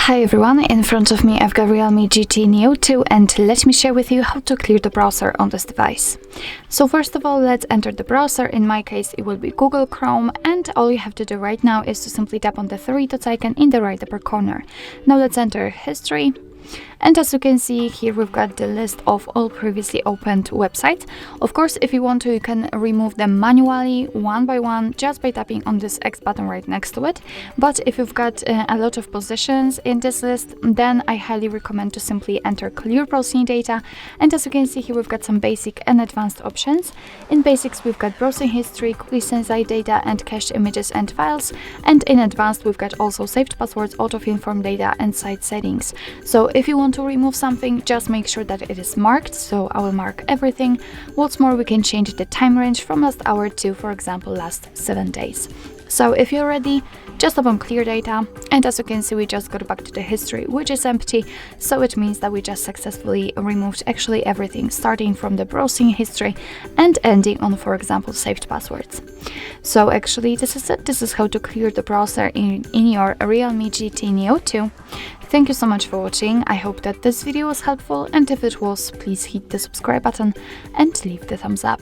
Hi everyone, in front of me I've got REALME GT Neo 2 and let me share with you how to clear the browser on this device. So first of all, let's enter the browser. In my case it will be Google Chrome, and all you have to do right now is to simply tap on the three dots icon in the right upper corner. Now let's enter history. And as you can see here, we've got the list of all previously opened websites. Of course, if you want to, you can remove them manually, one by one, just by tapping on this X button right next to it. But if you've got a lot of positions in this list, then I highly recommend to simply enter clear browsing data. And as you can see here, we've got some basic and advanced options. In basics, we've got browsing history, cookie sensor data, and cached images and files. And in advanced, we've got also saved passwords, auto-inform data, and site settings. So if you want to remove something, just make sure that it is marked, so I will mark everything. What's more, we can change the time range from last hour to, for example, last 7 days. So if you're ready, just tap on clear data, and as you can see, we just got back to the history, which is empty, so it means that we just successfully removed actually everything, starting from the browsing history and ending on, for example, saved passwords. So actually this is it. This is how to clear the browser in your REALME GT Neo 2. Thank you so much for watching. I hope that this video was helpful, and if it was, please hit the subscribe button and leave the thumbs up.